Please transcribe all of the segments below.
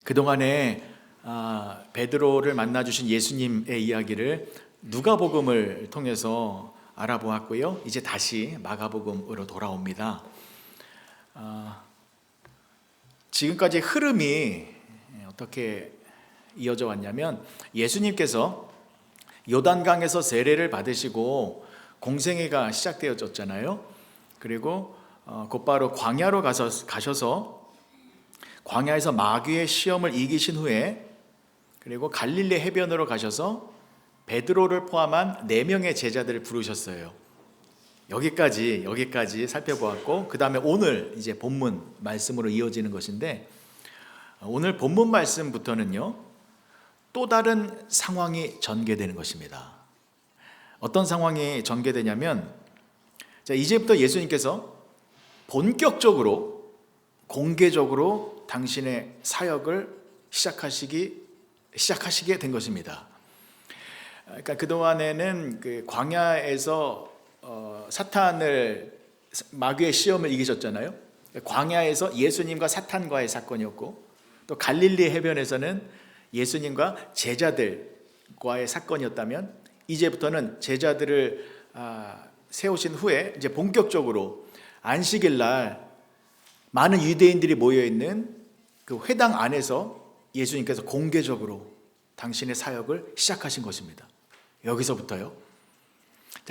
그동안에 베드로를 만나주신 예수님의 이야기를 누가복음을 통해서 알아보았고요. 이제 다시 마가복음으로 돌아옵니다. 지금까지 흐름이 어떻게 이어져 왔냐면, 예수님께서 요단강에서 세례를 받으시고 공생애가 시작되어졌잖아요. 그리고 곧바로 광야로 가셔서 광야에서 마귀의 시험을 이기신 후에, 그리고 갈릴리 해변으로 가셔서 베드로를 포함한 4명의 제자들을 부르셨어요. 여기까지 살펴보았고, 그 다음에 오늘 이제 본문 말씀으로 이어지는 것인데, 오늘 본문 말씀부터는요, 또 다른 상황이 전개되는 것입니다. 어떤 상황이 전개되냐면, 이제부터 예수님께서 본격적으로 공개적으로 당신의 사역을 시작하시게 된 것입니다. 그러니까 그동안에는 그 광야에서 마귀의 시험을 이기셨잖아요. 광야에서 예수님과 사탄과의 사건이었고, 또 갈릴리 해변에서는 예수님과 제자들과의 사건이었다면, 이제부터는 제자들을 세우신 후에 이제 본격적으로 안식일 날 많은 유대인들이 모여 있는 그 회당 안에서 예수님께서 공개적으로 당신의 사역을 시작하신 것입니다. 여기서부터요.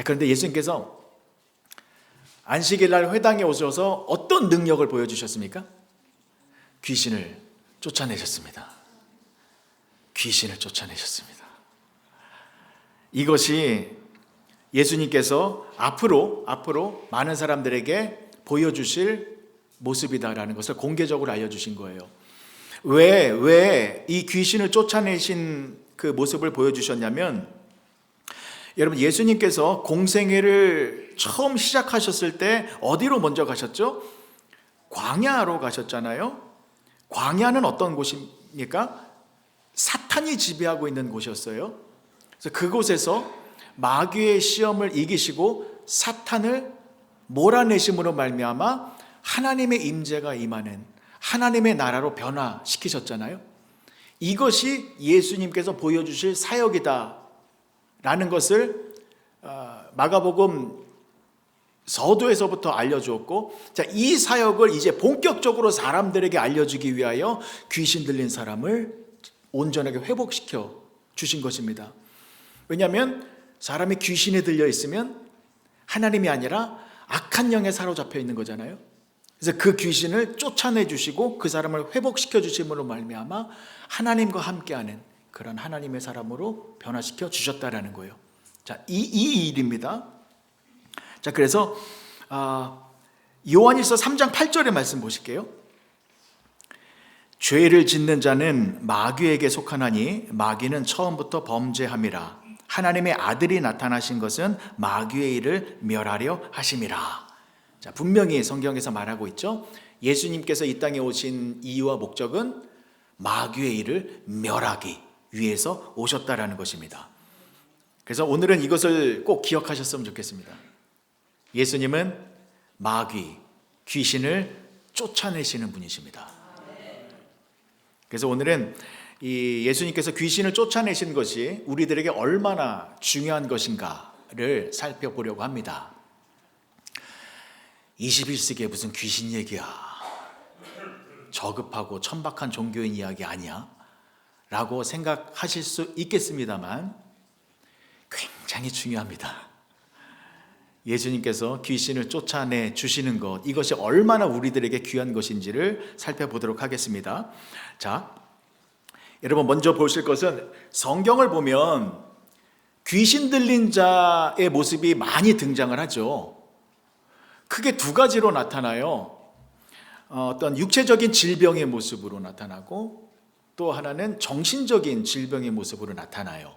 그런데 예수님께서 안식일 날 회당에 오셔서 어떤 능력을 보여주셨습니까? 귀신을 쫓아내셨습니다. 귀신을 쫓아내셨습니다. 이것이 예수님께서 앞으로 많은 사람들에게 보여주실 모습이다라는 것을 공개적으로 알려주신 거예요. 왜 이 귀신을 쫓아내신 그 모습을 보여주셨냐면, 여러분, 예수님께서 공생애를 처음 시작하셨을 때 어디로 먼저 가셨죠? 광야로 가셨잖아요. 광야는 어떤 곳입니까? 사탄이 지배하고 있는 곳이었어요. 그래서 그곳에서 마귀의 시험을 이기시고 사탄을 몰아내심으로 말미암아 하나님의 임재가 임하는 하나님의 나라로 변화시키셨잖아요. 이것이 예수님께서 보여주실 사역이다 라는 것을 마가복음 서두에서부터 알려주었고, 이 사역을 이제 본격적으로 사람들에게 알려주기 위하여 귀신 들린 사람을 온전하게 회복시켜 주신 것입니다. 왜냐하면 사람이 귀신에 들려 있으면 하나님이 아니라 악한 영에 사로잡혀 있는 거잖아요. 그래서 그 귀신을 쫓아내 주시고 그 사람을 회복시켜 주심으로 말미암아 하나님과 함께하는 그런 하나님의 사람으로 변화시켜 주셨다라는 거예요. 이 일입니다. 그래서 요한일서 3장 8절의 말씀 보실게요. 죄를 짓는 자는 마귀에게 속하나니 마귀는 처음부터 범죄함이라. 하나님의 아들이 나타나신 것은 마귀의 일을 멸하려 하심이라. 분명히 성경에서 말하고 있죠. 예수님께서 이 땅에 오신 이유와 목적은 마귀의 일을 멸하기 위해서 오셨다라는 것입니다. 그래서 오늘은 이것을 꼭 기억하셨으면 좋겠습니다. 예수님은 귀신을 쫓아내시는 분이십니다. 그래서 오늘은 이 예수님께서 귀신을 쫓아내신 것이 우리들에게 얼마나 중요한 것인가를 살펴보려고 합니다. 21세기에 무슨 귀신 얘기야, 저급하고 천박한 종교인 이야기 아니야? 라고 생각하실 수 있겠습니다만 굉장히 중요합니다. 예수님께서 귀신을 쫓아내 주시는 것, 이것이 얼마나 우리들에게 귀한 것인지를 살펴보도록 하겠습니다. 여러분, 먼저 보실 것은 성경을 보면 귀신 들린 자의 모습이 많이 등장을 하죠. 크게 두 가지로 나타나요. 어떤 육체적인 질병의 모습으로 나타나고, 또 하나는 정신적인 질병의 모습으로 나타나요.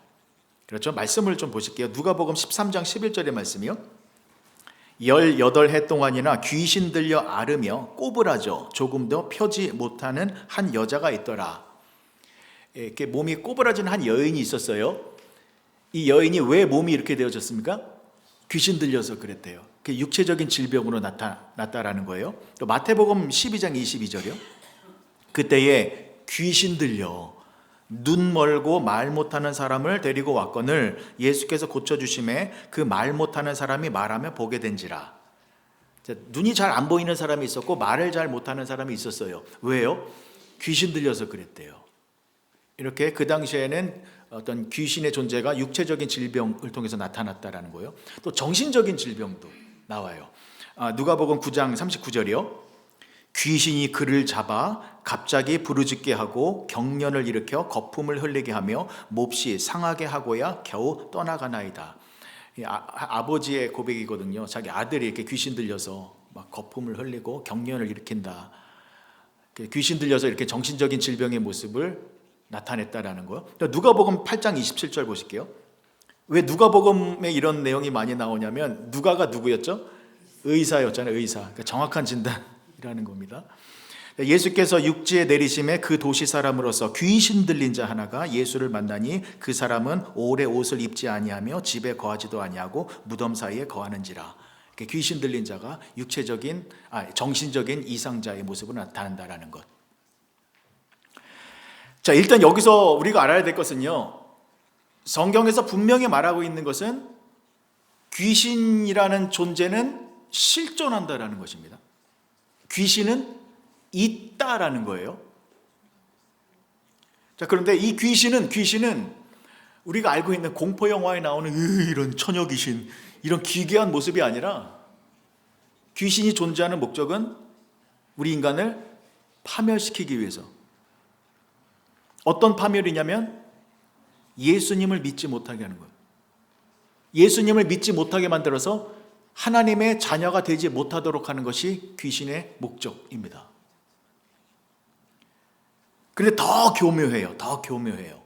그렇죠? 말씀을 좀 보실게요. 누가복음 13장 11절의 말씀이요. 18해 동안이나 귀신 들려 앓으며 꼬부라져 조금도 펴지 못하는 한 여자가 있더라. 이렇게 몸이 꼬부라진 한 여인이 있었어요. 이 여인이 왜 몸이 이렇게 되어졌습니까? 귀신 들려서 그랬대요. 육체적인 질병으로 나타났다라는 거예요. 또 마태복음 12장 22절이요. 그때에 귀신 들려 눈 멀고 말 못하는 사람을 데리고 왔거늘 예수께서 고쳐주심에 그 말 못하는 사람이 말하며 보게 된지라. 눈이 잘 안 보이는 사람이 있었고 말을 잘 못하는 사람이 있었어요. 왜요? 귀신 들려서 그랬대요. 이렇게 그 당시에는 어떤 귀신의 존재가 육체적인 질병을 통해서 나타났다라는 거예요. 또 정신적인 질병도 나와요. 누가복음 9장 39절이요. 귀신이 그를 잡아 갑자기 부르짖게 하고 경련을 일으켜 거품을 흘리게 하며 몹시 상하게 하고야 겨우 떠나가나이다. 아버지의 고백이거든요. 자기 아들이 이렇게 귀신 들려서 막 거품을 흘리고 경련을 일으킨다. 귀신 들려서 이렇게 정신적인 질병의 모습을 나타냈다라는 거예요. 누가복음 8장 27절 보실게요. 왜 누가복음에 이런 내용이 많이 나오냐면 누가가 누구였죠? 의사였잖아요. 의사. 그러니까 정확한 진단이라는 겁니다. 예수께서 육지에 내리심에 그 도시 사람으로서 귀신 들린 자 하나가 예수를 만나니 그 사람은 오래 옷을 입지 아니하며 집에 거하지도 아니하고 무덤 사이에 거하는지라. 귀신 들린 자가 정신적인 이상자의 모습으로 나타난다라는 것. 자, 일단 여기서 우리가 알아야 될 것은요, 성경에서 분명히 말하고 있는 것은 귀신이라는 존재는 실존한다라는 것입니다. 귀신은 있다라는 거예요. 자, 그런데 이 귀신은 우리가 알고 있는 공포 영화에 나오는 이런 처녀 귀신, 이런 기괴한 모습이 아니라 귀신이 존재하는 목적은 우리 인간을 파멸시키기 위해서. 어떤 파멸이냐면 예수님을 믿지 못하게 하는 거예요. 예수님을 믿지 못하게 만들어서 하나님의 자녀가 되지 못하도록 하는 것이 귀신의 목적입니다. 그런데 더 교묘해요.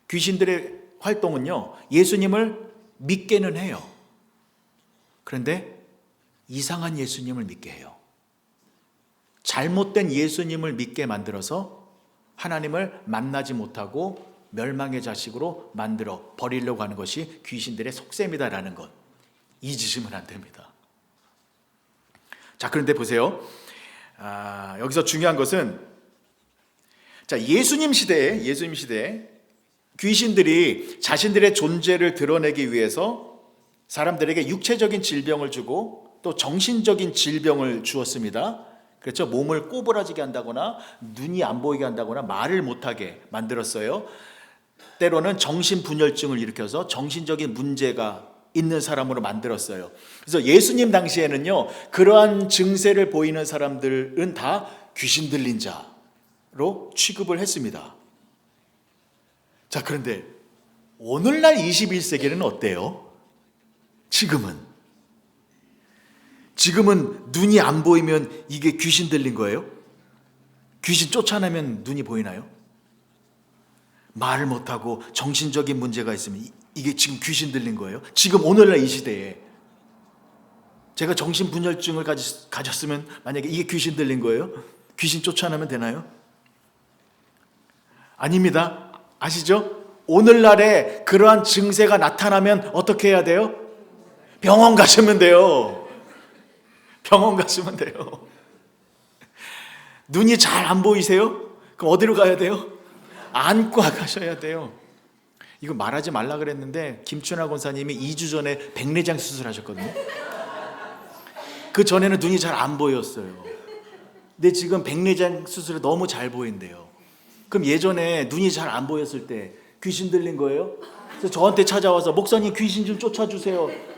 귀신들의 활동은요, 예수님을 믿게는 해요. 그런데 이상한 예수님을 믿게 해요. 잘못된 예수님을 믿게 만들어서 하나님을 만나지 못하고 멸망의 자식으로 만들어 버리려고 하는 것이 귀신들의 속셈이다라는 것. 잊으시면 안 됩니다. 자, 그런데 보세요. 여기서 중요한 것은, 자, 예수님 시대에 귀신들이 자신들의 존재를 드러내기 위해서 사람들에게 육체적인 질병을 주고 또 정신적인 질병을 주었습니다. 그렇죠? 몸을 꼬부라지게 한다거나 눈이 안 보이게 한다거나 말을 못하게 만들었어요. 때로는 정신분열증을 일으켜서 정신적인 문제가 있는 사람으로 만들었어요. 그래서 예수님 당시에는요, 그러한 증세를 보이는 사람들은 다 귀신 들린 자로 취급을 했습니다. 자, 그런데 오늘날 21세기는 어때요? 지금은 눈이 안 보이면 이게 귀신 들린 거예요? 귀신 쫓아내면 눈이 보이나요? 말을 못하고 정신적인 문제가 있으면 이게 지금 귀신 들린 거예요? 지금 오늘날 이 시대에 제가 정신분열증을 가졌으면 만약에 이게 귀신 들린 거예요? 귀신 쫓아내면 되나요? 아닙니다. 아시죠? 오늘날에 그러한 증세가 나타나면 어떻게 해야 돼요? 병원 가시면 돼요. 눈이 잘 안 보이세요? 그럼 어디로 가야 돼요? 안과 가셔야 돼요. 이거 말하지 말라 그랬는데 김춘하 권사님이 2주 전에 백내장 수술하셨거든요. 그 전에는 눈이 잘 안 보였어요. 근데 지금 백내장 수술을 너무 잘 보인대요. 그럼 예전에 눈이 잘 안 보였을 때 귀신 들린 거예요? 그래서 저한테 찾아와서 목사님 귀신 좀 쫓아주세요.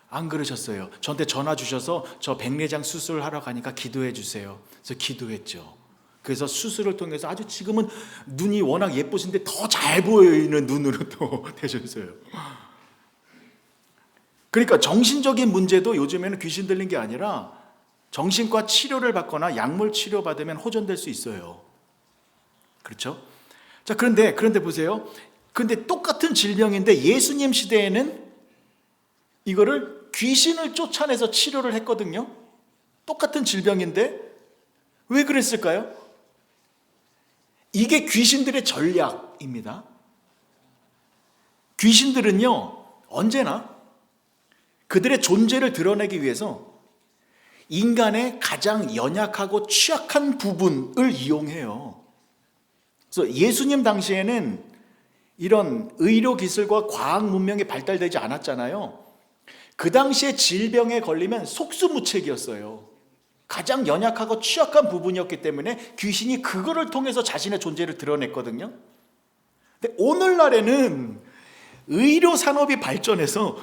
안 그러셨어요. 저한테 전화 주셔서 저 백내장 수술하러 가니까 기도해 주세요. 그래서 기도했죠. 그래서 수술을 통해서 아주 지금은 눈이 워낙 예쁘신데 더 잘 보이는 눈으로 또 되셨어요. 그러니까 정신적인 문제도 요즘에는 귀신 들린 게 아니라 정신과 치료를 받거나 약물 치료 받으면 호전될 수 있어요. 그렇죠? 자, 그런데 보세요. 근데 똑같은 질병인데 예수님 시대에는 이거를 귀신을 쫓아내서 치료를 했거든요. 똑같은 질병인데 왜 그랬을까요? 이게 귀신들의 전략입니다. 귀신들은요, 언제나 그들의 존재를 드러내기 위해서 인간의 가장 연약하고 취약한 부분을 이용해요. 그래서 예수님 당시에는 이런 의료 기술과 과학 문명이 발달되지 않았잖아요. 그 당시에 질병에 걸리면 속수무책이었어요. 가장 연약하고 취약한 부분이었기 때문에 귀신이 그거를 통해서 자신의 존재를 드러냈거든요. 근데 오늘날에는 의료 산업이 발전해서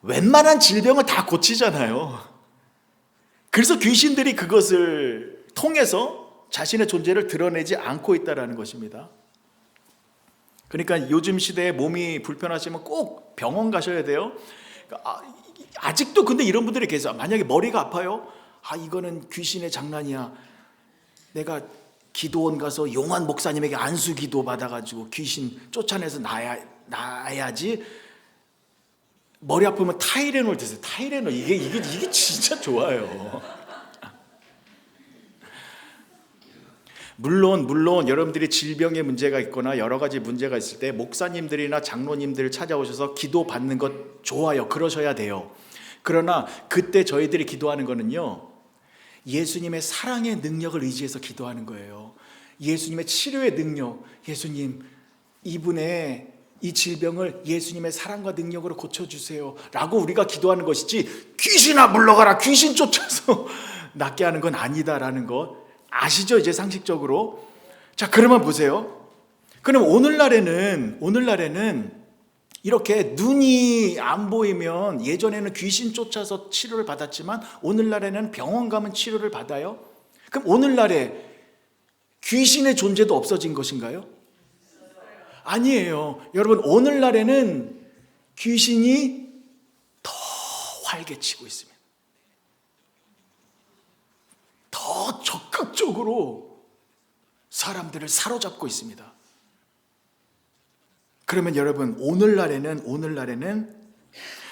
웬만한 질병을 다 고치잖아요. 그래서 귀신들이 그것을 통해서 자신의 존재를 드러내지 않고 있다는 것입니다. 그러니까 요즘 시대에 몸이 불편하시면 꼭 병원 가셔야 돼요. 아직도 근데 이런 분들이 계세요. 만약에 머리가 아파요? 이거는 귀신의 장난이야. 내가 기도원 가서 용환 목사님에게 안수 기도 받아가지고 귀신 쫓아내서 나야지. 머리 아프면 타이레놀 드세요. 타이레놀 이게 진짜 좋아요. 물론 여러분들이 질병에 문제가 있거나 여러 가지 문제가 있을 때 목사님들이나 장로님들을 찾아오셔서 기도 받는 것 좋아요. 그러셔야 돼요. 그러나 그때 저희들이 기도하는 거는요, 예수님의 사랑의 능력을 의지해서 기도하는 거예요. 예수님의 치료의 능력, 예수님 이분의 이 질병을 예수님의 사랑과 능력으로 고쳐주세요 라고 우리가 기도하는 것이지, 귀신아 물러가라, 귀신 쫓아서 낫게 하는 건 아니다라는 것 아시죠? 이제 상식적으로. 자, 그러면 보세요. 그럼 오늘날에는 이렇게 눈이 안 보이면, 예전에는 귀신 쫓아서 치료를 받았지만 오늘날에는 병원 가면 치료를 받아요. 그럼 오늘날에 귀신의 존재도 없어진 것인가요? 아니에요. 여러분, 오늘날에는 귀신이 더 활개치고 있습니다. 더 적극적으로 사람들을 사로잡고 있습니다. 그러면 여러분, 오늘날에는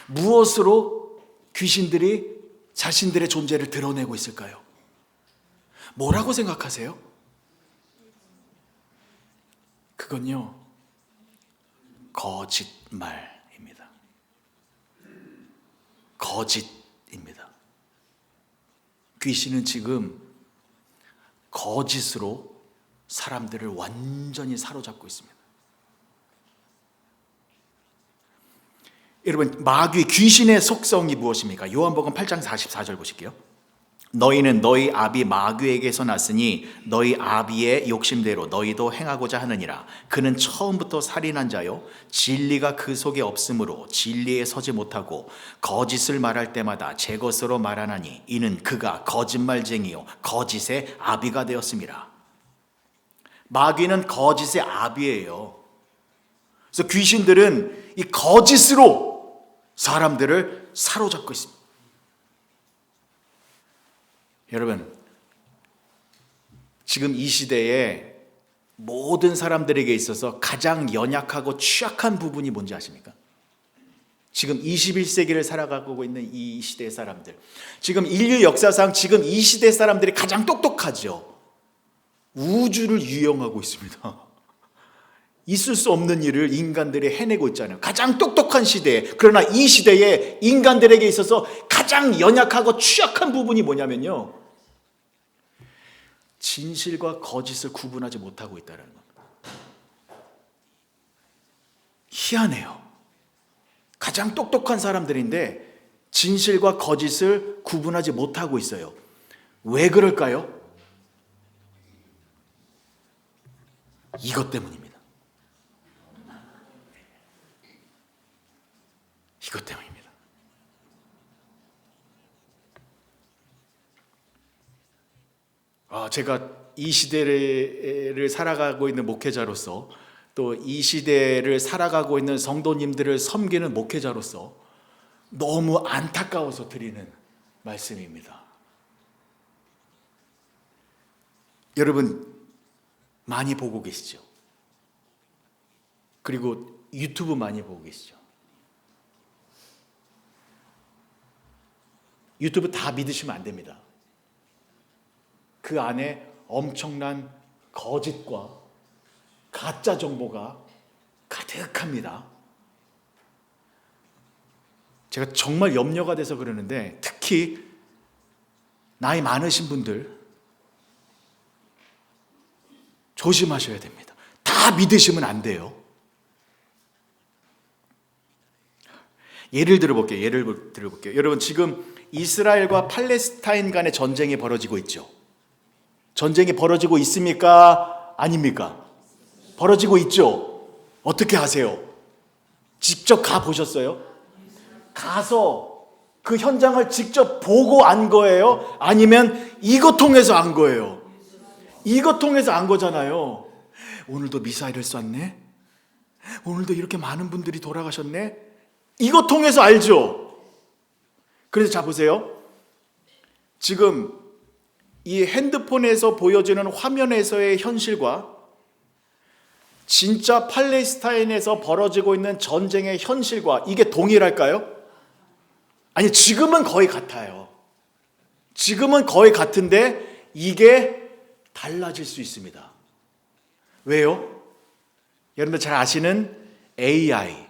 무엇으로 귀신들이 자신들의 존재를 드러내고 있을까요? 뭐라고 생각하세요? 그건요, 거짓말입니다. 거짓입니다. 귀신은 지금 거짓으로 사람들을 완전히 사로잡고 있습니다. 여러분, 마귀 귀신의 속성이 무엇입니까? 요한복음 8장 44절 보실게요. 너희는 너희 아비 마귀에게서 났으니 너희 아비의 욕심대로 너희도 행하고자 하느니라. 그는 처음부터 살인한 자요, 진리가 그 속에 없으므로 진리에 서지 못하고 거짓을 말할 때마다 제 것으로 말하나니 이는 그가 거짓말쟁이요 거짓의 아비가 되었음이라. 마귀는 거짓의 아비예요. 그래서 귀신들은 이 거짓으로 사람들을 사로잡고 있습니다. 여러분, 지금 이 시대에 모든 사람들에게 있어서 가장 연약하고 취약한 부분이 뭔지 아십니까? 지금 21세기를 살아가고 있는 이 시대의 사람들, 지금 인류 역사상 지금 이 시대 사람들이 가장 똑똑하죠. 우주를 유영하고 있습니다. 있을 수 없는 일을 인간들이 해내고 있잖아요. 가장 똑똑한 시대에. 그러나 이 시대에 인간들에게 있어서 가장 연약하고 취약한 부분이 뭐냐면요, 진실과 거짓을 구분하지 못하고 있다는 겁니다. 희한해요. 가장 똑똑한 사람들인데 진실과 거짓을 구분하지 못하고 있어요. 왜 그럴까요? 이것 때문입니다. 이것 때문입니다. 제가 이 시대를 살아가고 있는 목회자로서, 또 이 시대를 살아가고 있는 성도님들을 섬기는 목회자로서 너무 안타까워서 드리는 말씀입니다. 여러분, 많이 보고 계시죠? 그리고 유튜브 많이 보고 계시죠? 유튜브 다 믿으시면 안 됩니다. 그 안에 엄청난 거짓과 가짜 정보가 가득합니다. 제가 정말 염려가 돼서 그러는데, 특히 나이 많으신 분들 조심하셔야 됩니다. 다 믿으시면 안 돼요. 예를 들어볼게요. 여러분, 지금 이스라엘과 팔레스타인 간의 전쟁이 벌어지고 있죠. 전쟁이 벌어지고 있습니까? 아닙니까? 벌어지고 있죠. 어떻게 하세요? 직접 가 보셨어요? 가서 그 현장을 직접 보고 안 거예요? 아니면 이거 통해서 안 거예요? 이거 통해서 안 거잖아요. 오늘도 미사일을 쐈네? 오늘도 이렇게 많은 분들이 돌아가셨네? 이거 통해서 알죠? 그래서 자 보세요. 지금 이 핸드폰에서 보여지는 화면에서의 현실과 진짜 팔레스타인에서 벌어지고 있는 전쟁의 현실과 이게 동일할까요? 아니, 지금은 거의 같아요. 지금은 거의 같은데 이게 달라질 수 있습니다. 왜요? 여러분들 잘 아시는 AI,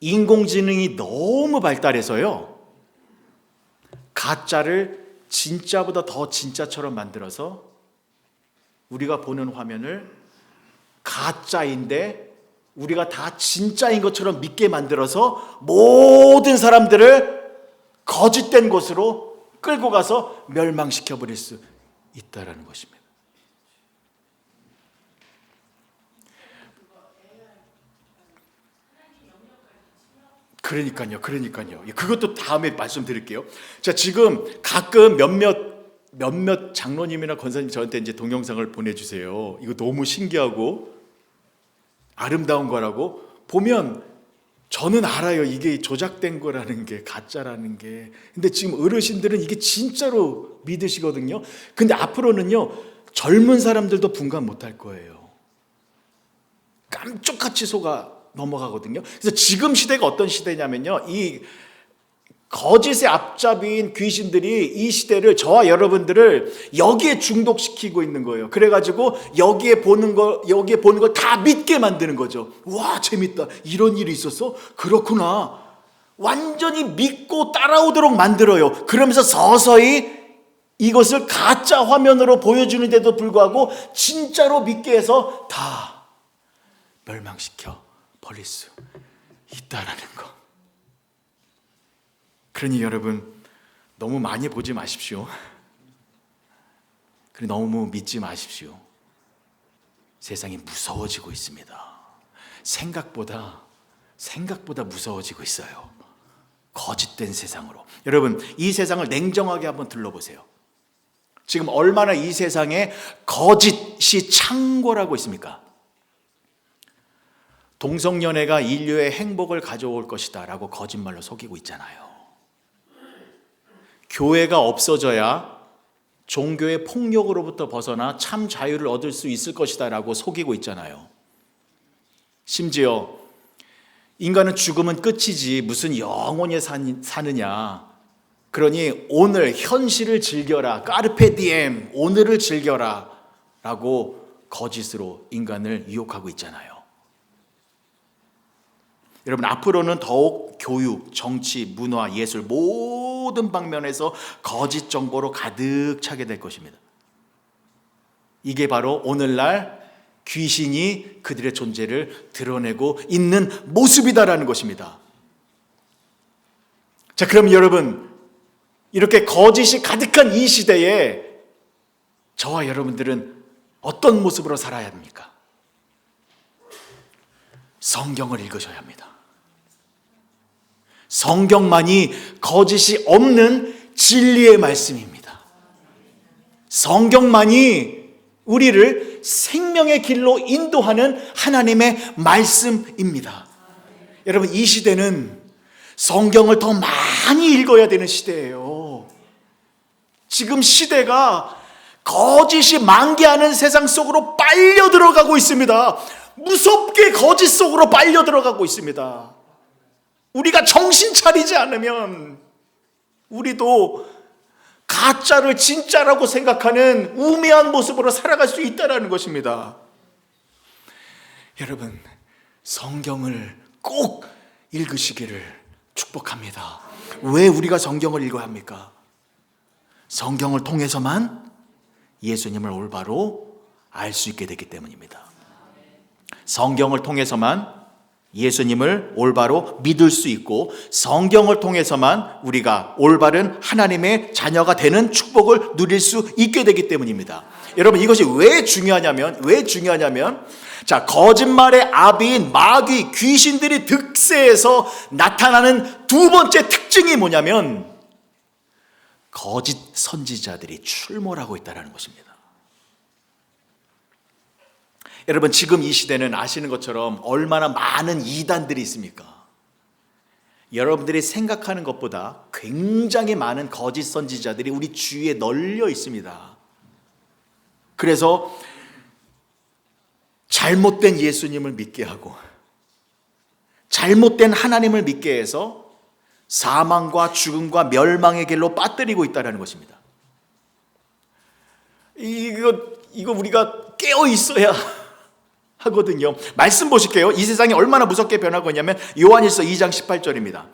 인공지능이 너무 발달해서요, 가짜를 진짜보다 더 진짜처럼 만들어서 우리가 보는 화면을 가짜인데 우리가 다 진짜인 것처럼 믿게 만들어서 모든 사람들을 거짓된 곳으로 끌고 가서 멸망시켜 버릴 수 있다라는 것입니다. 그러니까요. 그것도 다음에 말씀드릴게요. 자, 지금 가끔 몇몇 장로님이나 권사님 저한테 이제 동영상을 보내주세요. 이거 너무 신기하고 아름다운 거라고 보면 저는 알아요. 이게 조작된 거라는 게, 가짜라는 게. 근데 지금 어르신들은 이게 진짜로 믿으시거든요. 근데 앞으로는요, 젊은 사람들도 분간 못할 거예요. 깜짝같이 속아 넘어가거든요. 그래서 지금 시대가 어떤 시대냐면요, 이 거짓의 앞잡이인 귀신들이 이 시대를, 저와 여러분들을 여기에 중독시키고 있는 거예요. 그래가지고 여기에 보는 걸 다 믿게 만드는 거죠. 와, 재밌다. 이런 일이 있었어? 그렇구나. 완전히 믿고 따라오도록 만들어요. 그러면서 서서히 이것을 가짜 화면으로 보여주는데도 불구하고 진짜로 믿게 해서 다 멸망시켜 버릴 수 있다라는 거. 그러니 여러분, 너무 많이 보지 마십시오. 그리고 너무 믿지 마십시오. 세상이 무서워지고 있습니다. 생각보다 무서워지고 있어요. 거짓된 세상으로. 여러분, 이 세상을 냉정하게 한번 둘러보세요. 지금 얼마나 이 세상에 거짓이 창궐하고 있습니까? 동성연애가 인류의 행복을 가져올 것이다 라고 거짓말로 속이고 있잖아요. 교회가 없어져야 종교의 폭력으로부터 벗어나 참 자유를 얻을 수 있을 것이다 라고 속이고 있잖아요. 심지어 인간은 죽으면 끝이지 무슨 영원히 사느냐, 그러니 오늘 현실을 즐겨라, 까르페 디엠, 오늘을 즐겨라 라고 거짓으로 인간을 유혹하고 있잖아요. 여러분, 앞으로는 더욱 교육, 정치, 문화, 예술 모든 방면에서 거짓 정보로 가득 차게 될 것입니다. 이게 바로 오늘날 귀신이 그들의 존재를 드러내고 있는 모습이다라는 것입니다. 자, 그럼 여러분, 이렇게 거짓이 가득한 이 시대에 저와 여러분들은 어떤 모습으로 살아야 합니까? 성경을 읽으셔야 합니다. 성경만이 거짓이 없는 진리의 말씀입니다. 성경만이 우리를 생명의 길로 인도하는 하나님의 말씀입니다. 여러분, 이 시대는 성경을 더 많이 읽어야 되는 시대예요. 지금 시대가 거짓이 만개하는 세상 속으로 빨려 들어가고 있습니다. 무섭게 거짓 속으로 빨려 들어가고 있습니다. 우리가 정신 차리지 않으면 우리도 가짜를 진짜라고 생각하는 우매한 모습으로 살아갈 수 있다는 것입니다. 여러분, 성경을 꼭 읽으시기를 축복합니다. 왜 우리가 성경을 읽어야 합니까? 성경을 통해서만 예수님을 올바로 알 수 있게 됐기 때문입니다. 성경을 통해서만 예수님을 올바로 믿을 수 있고, 성경을 통해서만 우리가 올바른 하나님의 자녀가 되는 축복을 누릴 수 있게 되기 때문입니다. 여러분, 이것이 왜 중요하냐면 자, 거짓말의 아비인 마귀, 귀신들이 득세해서 나타나는 두 번째 특징이 뭐냐면 거짓 선지자들이 출몰하고 있다는 것입니다. 여러분, 지금 이 시대는 아시는 것처럼 얼마나 많은 이단들이 있습니까? 여러분들이 생각하는 것보다 굉장히 많은 거짓 선지자들이 우리 주위에 널려 있습니다. 그래서 잘못된 예수님을 믿게 하고 잘못된 하나님을 믿게 해서 사망과 죽음과 멸망의 길로 빠뜨리고 있다는 것입니다. 이거 우리가 깨어 있어야 하거든요. 말씀 보실게요. 이 세상이 얼마나 무섭게 변하고 있냐면 요한일서 2장 18절입니다.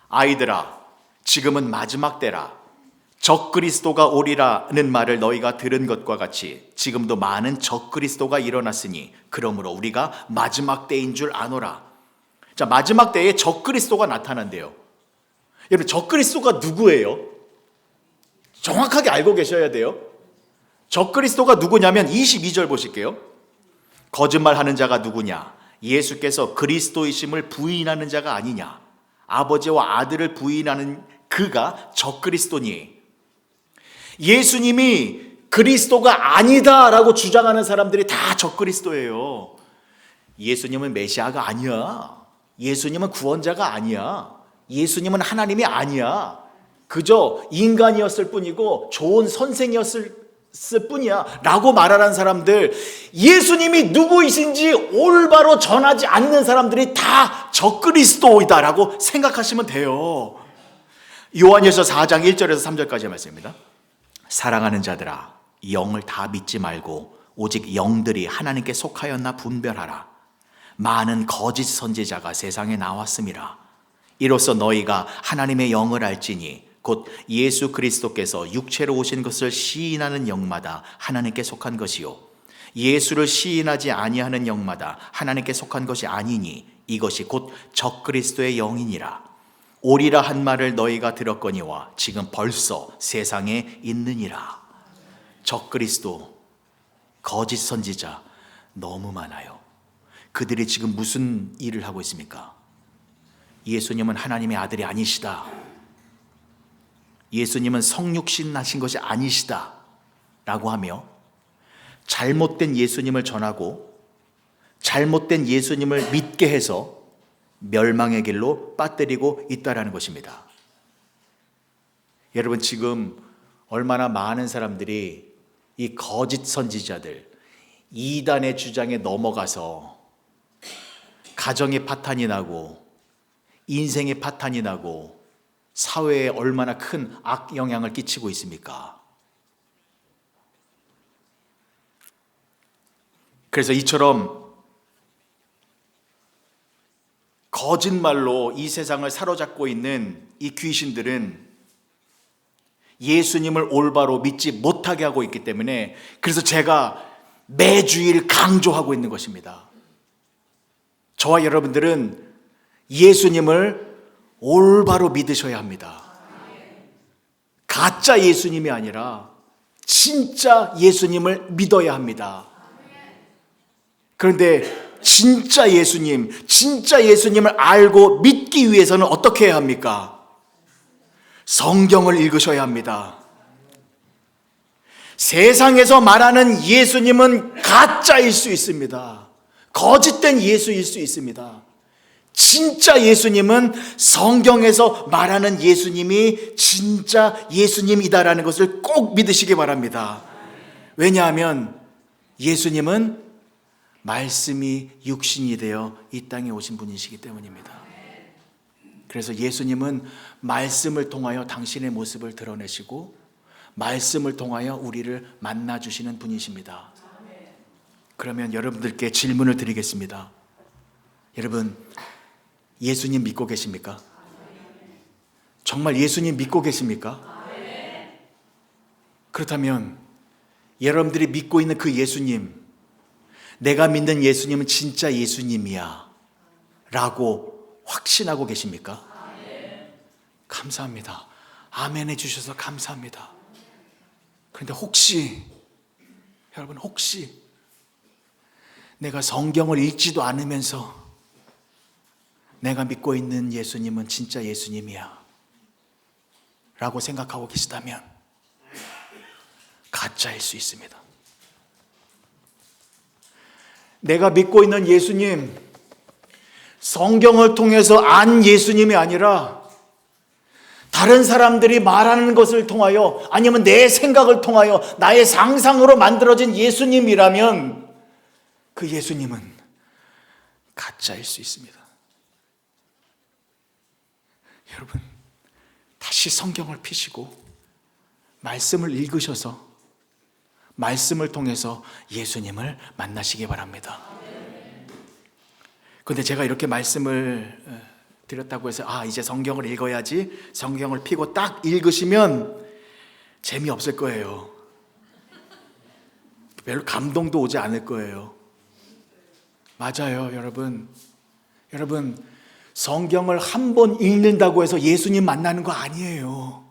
아이들아, 지금은 마지막 때라. 적그리스도가 오리라는 말을 너희가 들은 것과 같이 지금도 많은 적그리스도가 일어났으니 그러므로 우리가 마지막 때인 줄 아노라. 자, 마지막 때에 적그리스도가 나타난대요. 여러분, 적그리스도가 누구예요? 정확하게 알고 계셔야 돼요. 적그리스도가 누구냐면 22절 보실게요. 거짓말하는 자가 누구냐? 예수께서 그리스도이심을 부인하는 자가 아니냐? 아버지와 아들을 부인하는 그가 적그리스도니. 예수님이 그리스도가 아니다라고 주장하는 사람들이 다 적그리스도예요. 예수님은 메시아가 아니야. 예수님은 구원자가 아니야. 예수님은 하나님이 아니야. 그저 인간이었을 뿐이고 좋은 선생이었을 뿐이야 라고 말하는 사람들, 예수님이 누구이신지 올바로 전하지 않는 사람들이 다 적그리스도이다 라고 생각하시면 돼요. 요한일서 4장 1절에서 3절까지의 말씀입니다. 사랑하는 자들아, 영을 다 믿지 말고 오직 영들이 하나님께 속하였나 분별하라. 많은 거짓 선지자가 세상에 나왔음이라. 이로써 너희가 하나님의 영을 알지니 곧 예수 그리스도께서 육체로 오신 것을 시인하는 영마다 하나님께 속한 것이요 예수를 시인하지 아니하는 영마다 하나님께 속한 것이 아니니 이것이 곧 적그리스도의 영이니라. 오리라 한 말을 너희가 들었거니와 지금 벌써 세상에 있느니라. 적그리스도, 거짓 선지자 너무 많아요. 그들이 지금 무슨 일을 하고 있습니까? 예수님은 하나님의 아들이 아니시다. 예수님은 성육신 나신 것이 아니시다 라고 하며 잘못된 예수님을 전하고 잘못된 예수님을 믿게 해서 멸망의 길로 빠뜨리고 있다는 것입니다. 여러분, 지금 얼마나 많은 사람들이 이 거짓 선지자들, 이단의 주장에 넘어가서 가정의 파탄이 나고 인생의 파탄이 나고 사회에 얼마나 큰 악영향을 끼치고 있습니까? 그래서 이처럼 거짓말로 이 세상을 사로잡고 있는 이 귀신들은 예수님을 올바로 믿지 못하게 하고 있기 때문에, 그래서 제가 매주일 강조하고 있는 것입니다. 저와 여러분들은 예수님을 올바로 믿으셔야 합니다. 가짜 예수님이 아니라 진짜 예수님을 믿어야 합니다. 그런데 진짜 예수님을 알고 믿기 위해서는 어떻게 해야 합니까? 성경을 읽으셔야 합니다. 세상에서 말하는 예수님은 가짜일 수 있습니다. 거짓된 예수일 수 있습니다. 진짜 예수님은 성경에서 말하는 예수님이 진짜 예수님이다라는 것을 꼭 믿으시기 바랍니다. 왜냐하면 예수님은 말씀이 육신이 되어 이 땅에 오신 분이시기 때문입니다. 그래서 예수님은 말씀을 통하여 당신의 모습을 드러내시고 말씀을 통하여 우리를 만나주시는 분이십니다. 그러면 여러분들께 질문을 드리겠습니다. 여러분, 예수님 믿고 계십니까? 정말 예수님 믿고 계십니까? 그렇다면 여러분들이 믿고 있는 그 예수님, 내가 믿는 예수님은 진짜 예수님이야 라고 확신하고 계십니까? 감사합니다. 아멘 해주셔서 감사합니다. 그런데 여러분 혹시 내가 성경을 읽지도 않으면서 내가 믿고 있는 예수님은 진짜 예수님이야 라고 생각하고 계시다면 가짜일 수 있습니다. 내가 믿고 있는 예수님, 성경을 통해서 안 예수님이 아니라 다른 사람들이 말하는 것을 통하여 아니면 내 생각을 통하여 나의 상상으로 만들어진 예수님이라면 그 예수님은 가짜일 수 있습니다. 여러분, 다시 성경을 펴시고 말씀을 읽으셔서 말씀을 통해서 예수님을 만나시기 바랍니다. 그런데 제가 이렇게 말씀을 드렸다고 해서 이제 성경을 읽어야지, 성경을 펴고 딱 읽으시면 재미없을 거예요. 별로 감동도 오지 않을 거예요. 맞아요, 여러분. 성경을 한 번 읽는다고 해서 예수님 만나는 거 아니에요.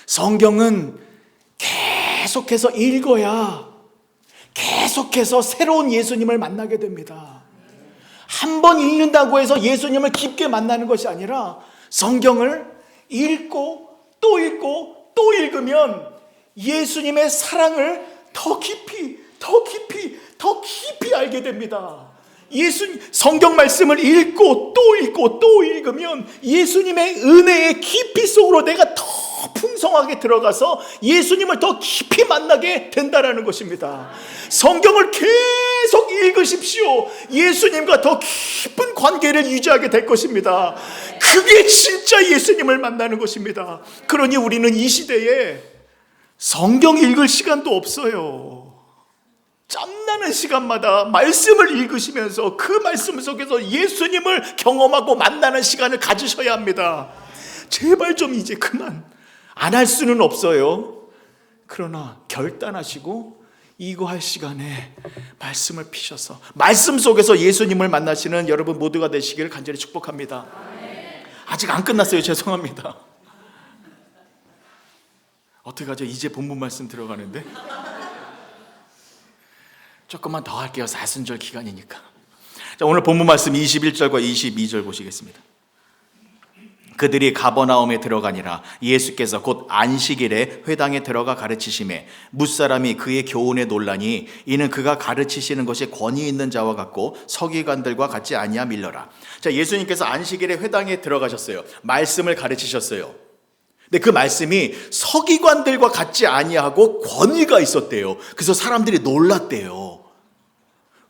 성경은 계속해서 읽어야 계속해서 새로운 예수님을 만나게 됩니다. 한 번 읽는다고 해서 예수님을 깊게 만나는 것이 아니라 성경을 읽고 또 읽고 또 읽으면 예수님의 사랑을 더 깊이 알게 됩니다. 성경 말씀을 읽고 또 읽으면 예수님의 은혜의 깊이 속으로 내가 더 풍성하게 들어가서 예수님을 더 깊이 만나게 된다라는 것입니다. 성경을 계속 읽으십시오. 예수님과 더 깊은 관계를 유지하게 될 것입니다. 그게 진짜 예수님을 만나는 것입니다. 그러니 우리는 이 시대에 성경 읽을 시간도 없어요. 짬나는 시간마다 말씀을 읽으시면서 그 말씀 속에서 예수님을 경험하고 만나는 시간을 가지셔야 합니다. 제발 좀 이제 그만. 안 할 수는 없어요. 그러나 결단하시고 이거 할 시간에 말씀을 피셔서 말씀 속에서 예수님을 만나시는 여러분 모두가 되시기를 간절히 축복합니다. 아직 안 끝났어요. 죄송합니다. 어떡하죠? 이제 본문 말씀 들어가는데 조금만 더 할게요. 사순절 기간이니까. 자, 오늘 본문 말씀 21절과 22절 보시겠습니다. 그들이 가버나움에 들어가니라. 예수께서 곧 안식일에 회당에 들어가 가르치시매 뭇사람이 그의 교훈에 놀라니 이는 그가 가르치시는 것이 권위 있는 자와 같고 서기관들과 같지 아니하 밀러라. 자, 예수님께서 안식일에 회당에 들어가셨어요. 말씀을 가르치셨어요. 근데 그 말씀이 서기관들과 같지 아니하고 권위가 있었대요. 그래서 사람들이 놀랐대요.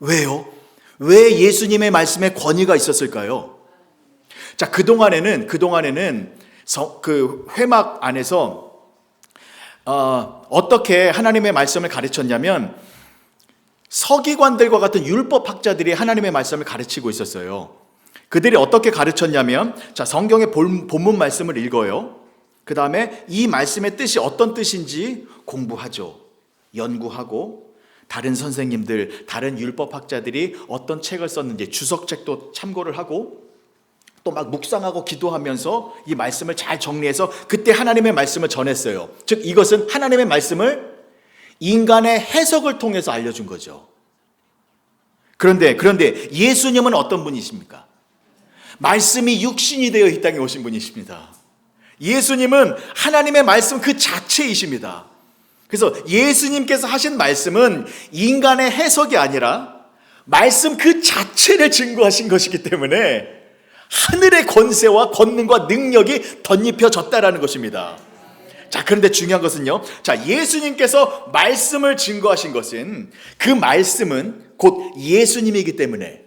왜요? 왜 예수님의 말씀에 권위가 있었을까요? 자, 그동안에는 그 회막 안에서 어떻게 하나님의 말씀을 가르쳤냐면 서기관들과 같은 율법학자들이 하나님의 말씀을 가르치고 있었어요. 그들이 어떻게 가르쳤냐면, 자, 성경의 본문 말씀을 읽어요. 그 다음에 이 말씀의 뜻이 어떤 뜻인지 공부하죠. 연구하고 다른 선생님들, 다른 율법학자들이 어떤 책을 썼는지 주석책도 참고를 하고 또 막 묵상하고 기도하면서 이 말씀을 잘 정리해서 그때 하나님의 말씀을 전했어요. 즉 이것은 하나님의 말씀을 인간의 해석을 통해서 알려준 거죠. 그런데 예수님은 어떤 분이십니까? 말씀이 육신이 되어 이 땅에 오신 분이십니다. 예수님은 하나님의 말씀 그 자체이십니다. 그래서 예수님께서 하신 말씀은 인간의 해석이 아니라 말씀 그 자체를 증거하신 것이기 때문에 하늘의 권세와 권능과 능력이 덧입혀졌다라는 것입니다. 자, 그런데 중요한 것은요. 자, 예수님께서 말씀을 증거하신 것은 그 말씀은 곧 예수님이기 때문에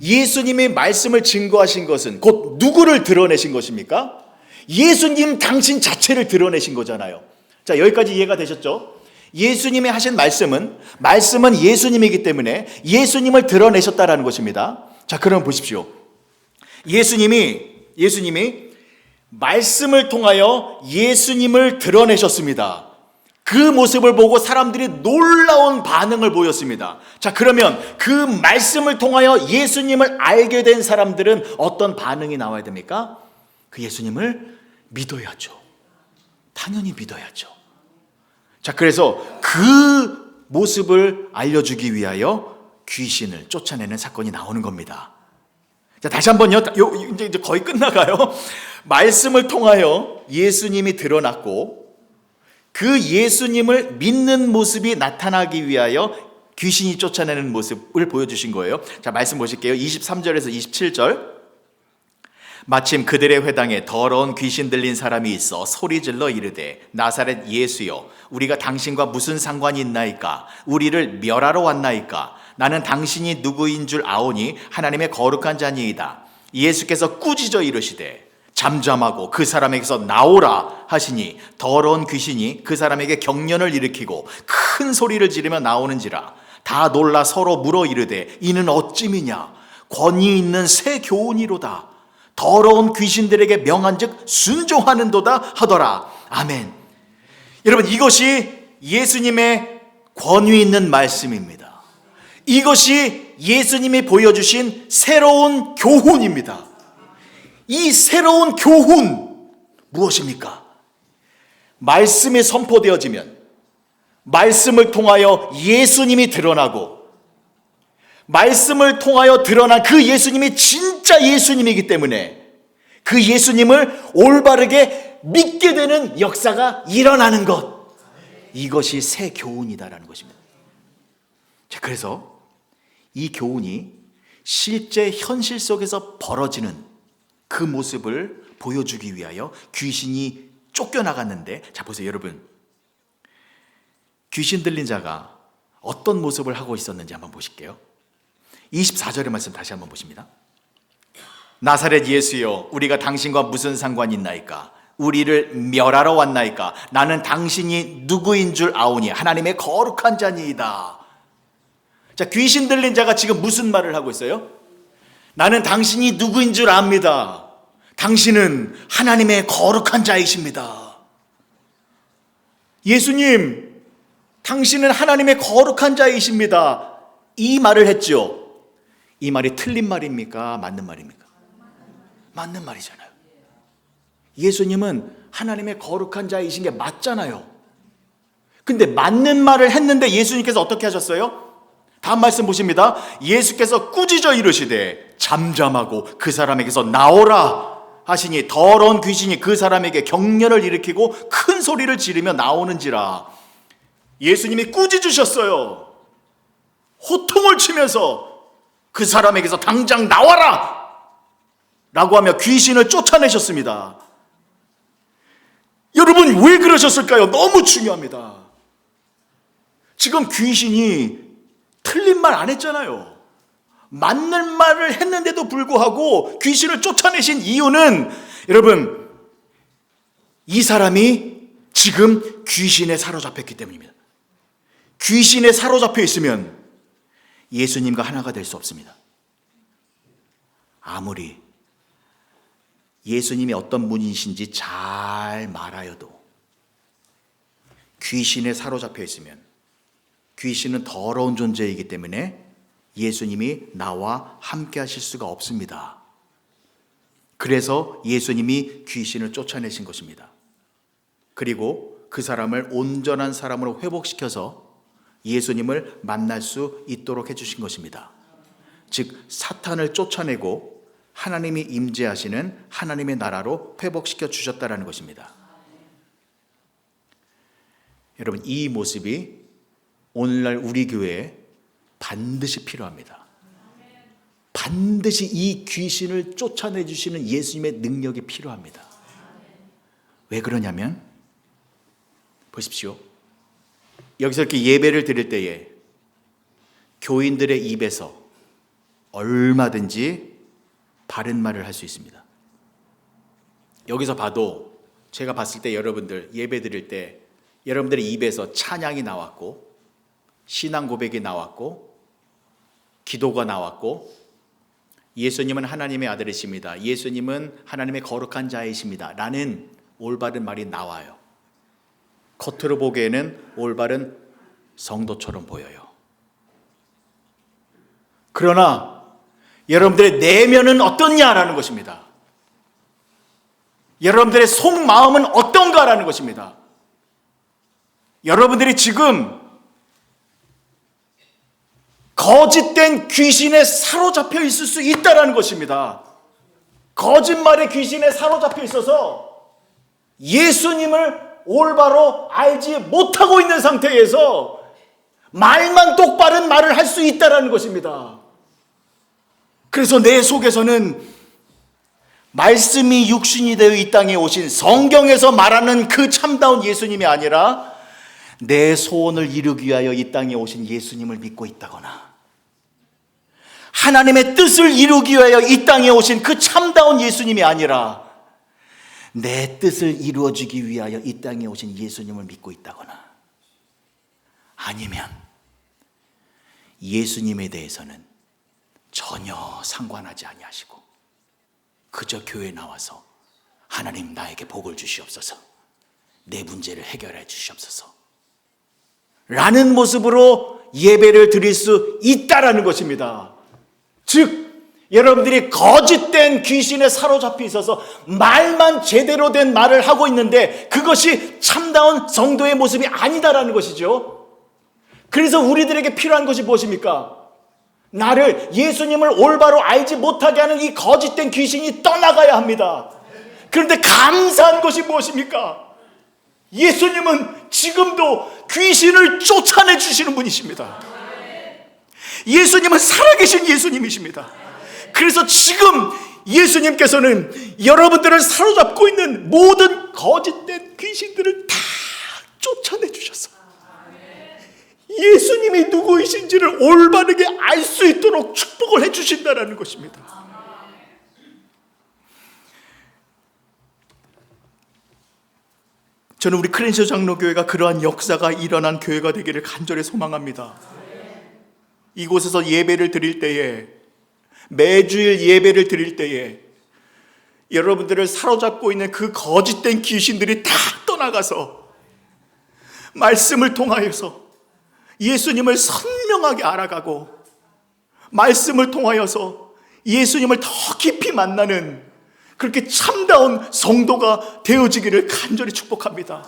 예수님이 말씀을 증거하신 것은 곧 누구를 드러내신 것입니까? 예수님 당신 자체를 드러내신 거잖아요. 자, 여기까지 이해가 되셨죠? 예수님이 하신 말씀은 예수님이기 때문에 예수님을 드러내셨다라는 것입니다. 자, 그럼 보십시오. 예수님이 말씀을 통하여 예수님을 드러내셨습니다. 그 모습을 보고 사람들이 놀라운 반응을 보였습니다. 자, 그러면 그 말씀을 통하여 예수님을 알게 된 사람들은 어떤 반응이 나와야 됩니까? 그 예수님을 믿어야죠. 당연히 믿어야죠. 자, 그래서 그 모습을 알려주기 위하여 귀신을 쫓아내는 사건이 나오는 겁니다. 자, 다시 한번요. 이제 거의 끝나가요. 말씀을 통하여 예수님이 드러났고 그 예수님을 믿는 모습이 나타나기 위하여 귀신이 쫓아내는 모습을 보여주신 거예요. 자, 말씀 보실게요. 23절에서 27절. 마침 그들의 회당에 더러운 귀신 들린 사람이 있어 소리질러 이르되 나사렛 예수여 우리가 당신과 무슨 상관이 있나이까? 우리를 멸하러 왔나이까? 나는 당신이 누구인 줄 아오니 하나님의 거룩한 자니이다. 예수께서 꾸짖어 이르시되 잠잠하고 그 사람에게서 나오라 하시니 더러운 귀신이 그 사람에게 경련을 일으키고 큰 소리를 지르며 나오는지라. 다 놀라 서로 물어 이르되 이는 어찌미냐? 권위 있는 새 교훈이로다. 더러운 귀신들에게 명한즉 순종하는도다 하더라. 아멘. 여러분, 이것이 예수님의 권위 있는 말씀입니다. 이것이 예수님이 보여주신 새로운 교훈입니다. 이 새로운 교훈 무엇입니까? 말씀이 선포되어지면 말씀을 통하여 예수님이 드러나고 말씀을 통하여 드러난 그 예수님이 진짜 예수님이기 때문에 그 예수님을 올바르게 믿게 되는 역사가 일어나는 것, 이것이 새 교훈이다라는 것입니다. 자, 그래서 이 교훈이 실제 현실 속에서 벌어지는 그 모습을 보여주기 위하여 귀신이 쫓겨나갔는데, 자 보세요 여러분, 귀신 들린 자가 어떤 모습을 하고 있었는지 한번 보실게요. 24절의 말씀 다시 한번 보십니다. 나사렛 예수여 우리가 당신과 무슨 상관이 있나이까? 우리를 멸하러 왔나이까? 나는 당신이 누구인 줄 아오니 하나님의 거룩한 자니이다. 자, 귀신 들린 자가 지금 무슨 말을 하고 있어요? 나는 당신이 누구인 줄 압니다. 당신은 하나님의 거룩한 자이십니다. 예수님, 당신은 하나님의 거룩한 자이십니다. 이 말을 했죠. 이 말이 틀린 말입니까? 맞는 말입니까? 맞는 말이잖아요. 예수님은 하나님의 거룩한 자이신 게 맞잖아요. 근데 맞는 말을 했는데 예수님께서 어떻게 하셨어요? 다음 말씀 보십니다. 예수께서 꾸짖어 이르시되 잠잠하고 그 사람에게서 나오라 하시니 더러운 귀신이 그 사람에게 경련을 일으키고 큰 소리를 지르며 나오는지라. 예수님이 꾸짖으셨어요. 호통을 치면서 그 사람에게서 당장 나와라 라고 하며 귀신을 쫓아내셨습니다. 여러분, 왜 그러셨을까요? 너무 중요합니다. 지금 귀신이 틀린 말 안 했잖아요. 맞는 말을 했는데도 불구하고 귀신을 쫓아내신 이유는, 여러분, 이 사람이 지금 귀신에 사로잡혔기 때문입니다. 귀신에 사로잡혀 있으면 예수님과 하나가 될 수 없습니다. 아무리 예수님이 어떤 분이신지 잘 말하여도 귀신에 사로잡혀 있으면, 귀신은 더러운 존재이기 때문에 예수님이 나와 함께 하실 수가 없습니다. 그래서 예수님이 귀신을 쫓아내신 것입니다. 그리고 그 사람을 온전한 사람으로 회복시켜서 예수님을 만날 수 있도록 해주신 것입니다. 즉 사탄을 쫓아내고 하나님이 임재하시는 하나님의 나라로 회복시켜 주셨다는 것입니다. 여러분, 이 모습이 오늘날 우리 교회에 반드시 필요합니다. 반드시 이 귀신을 쫓아내 주시는 예수님의 능력이 필요합니다. 왜 그러냐면, 보십시오. 여기서 이렇게 예배를 드릴 때에 교인들의 입에서 얼마든지 바른 말을 할 수 있습니다. 여기서 봐도, 제가 봤을 때 여러분들 예배 드릴 때 여러분들의 입에서 찬양이 나왔고, 신앙 고백이 나왔고, 기도가 나왔고, 예수님은 하나님의 아들이십니다. 예수님은 하나님의 거룩한 자이십니다. 라는 올바른 말이 나와요. 겉으로 보기에는 올바른 성도처럼 보여요. 그러나 여러분들의 내면은 어떻냐라는 것입니다. 여러분들의 속마음은 어떤가라는 것입니다. 여러분들이 지금 거짓된 귀신에 사로잡혀 있을 수 있다는 것입니다. 거짓말의 귀신에 사로잡혀 있어서 예수님을 올바로 알지 못하고 있는 상태에서 말만 똑바른 말을 할 수 있다는 것입니다. 그래서 내 속에서는 말씀이 육신이 되어 이 땅에 오신 성경에서 말하는 그 참다운 예수님이 아니라 내 소원을 이루기 위하여 이 땅에 오신 예수님을 믿고 있다거나, 하나님의 뜻을 이루기 위하여 이 땅에 오신 그 참다운 예수님이 아니라 내 뜻을 이루어지기 위하여 이 땅에 오신 예수님을 믿고 있다거나, 아니면 예수님에 대해서는 전혀 상관하지 아니하시고 그저 교회에 나와서 하나님 나에게 복을 주시옵소서, 내 문제를 해결해 주시옵소서 라는 모습으로 예배를 드릴 수 있다라는 것입니다. 즉 여러분들이 거짓된 귀신에 사로잡혀 있어서 말만 제대로 된 말을 하고 있는데 그것이 참다운 성도의 모습이 아니다라는 것이죠. 그래서 우리들에게 필요한 것이 무엇입니까? 나를, 예수님을 올바로 알지 못하게 하는 이 거짓된 귀신이 떠나가야 합니다. 그런데 감사한 것이 무엇입니까? 예수님은 지금도 귀신을 쫓아내 주시는 분이십니다. 예수님은 살아계신 예수님이십니다. 그래서 지금 예수님께서는 여러분들을 사로잡고 있는 모든 거짓된 귀신들을 다 쫓아내 주셔서 예수님이 누구이신지를 올바르게 알 수 있도록 축복을 해주신다는 것입니다. 저는 우리 크랜셔 장로교회가 그러한 역사가 일어난 교회가 되기를 간절히 소망합니다. 이곳에서 예배를 드릴 때에, 매주일 예배를 드릴 때에 여러분들을 사로잡고 있는 그 거짓된 귀신들이 다 떠나가서 말씀을 통하여서 예수님을 선명하게 알아가고 말씀을 통하여서 예수님을 더 깊이 만나는 그렇게 참다운 성도가 되어지기를 간절히 축복합니다.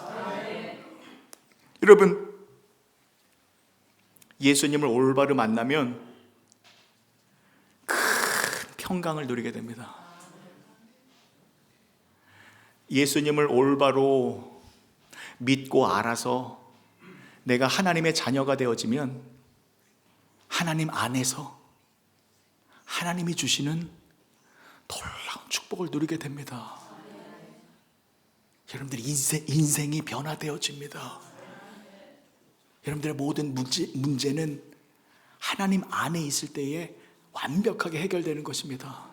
여러분, 예수님을 올바로 만나면 큰 평강을 누리게 됩니다. 예수님을 올바로 믿고 알아서 내가 하나님의 자녀가 되어지면 하나님 안에서 하나님이 주시는 놀라운 축복을 누리게 됩니다. 여러분들의 인생이 변화되어집니다. 여러분들의 모든 문제는 하나님 안에 있을 때에 완벽하게 해결되는 것입니다.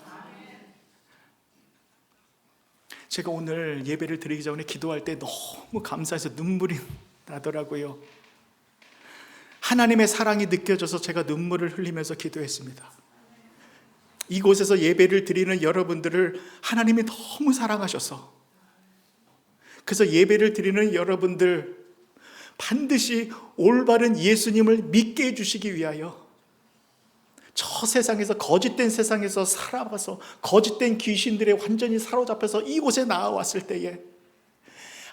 제가 오늘 예배를 드리기 전에 기도할 때 너무 감사해서 눈물이 나더라고요. 하나님의 사랑이 느껴져서 제가 눈물을 흘리면서 기도했습니다. 이곳에서 예배를 드리는 여러분들을 하나님이 너무 사랑하셔서, 그래서 예배를 드리는 여러분들 반드시 올바른 예수님을 믿게 해주시기 위하여 저 세상에서, 거짓된 세상에서 살아가서 거짓된 귀신들에 완전히 사로잡혀서 이곳에 나와왔을 때에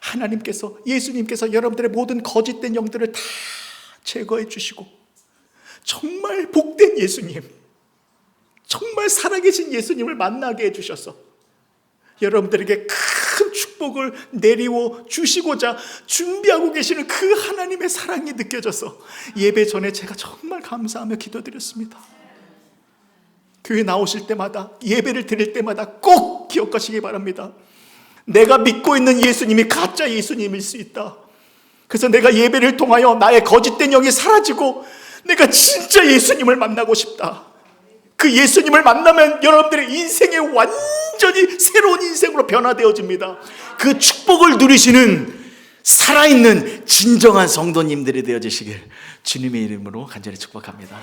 하나님께서, 예수님께서 여러분들의 모든 거짓된 영들을 다 제거해 주시고 정말 복된 예수님, 정말 살아계신 예수님을 만나게 해주셔서 여러분들에게 큰 축복을 내리워 주시고자 준비하고 계시는 그 하나님의 사랑이 느껴져서 예배 전에 제가 정말 감사하며 기도드렸습니다. 교회 나오실 때마다, 예배를 드릴 때마다 꼭 기억하시기 바랍니다. 내가 믿고 있는 예수님이 가짜 예수님일 수 있다. 그래서 내가 예배를 통하여 나의 거짓된 영이 사라지고 내가 진짜 예수님을 만나고 싶다. 그 예수님을 만나면 여러분들의 인생이 완전히 새로운 인생으로 변화되어집니다. 그 축복을 누리시는 살아있는 진정한 성도님들이 되어주시길 주님의 이름으로 간절히 축복합니다.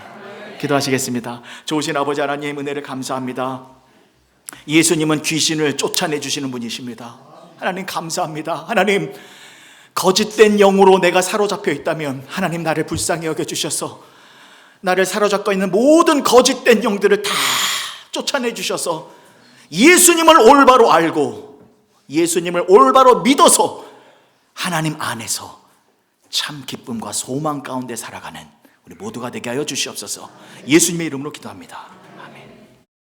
기도하시겠습니다. 좋으신 아버지 하나님, 은혜를 감사합니다. 예수님은 귀신을 쫓아내주시는 분이십니다. 하나님 감사합니다. 하나님, 거짓된 영으로 내가 사로잡혀 있다면 하나님 나를 불쌍히 여겨주셔서 나를 사로잡고 있는 모든 거짓된 영들을 다 쫓아내주셔서 예수님을 올바로 알고 예수님을 올바로 믿어서 하나님 안에서 참 기쁨과 소망 가운데 살아가는 우리 모두가 되게 하여 주시옵소서. 예수님의 이름으로 기도합니다.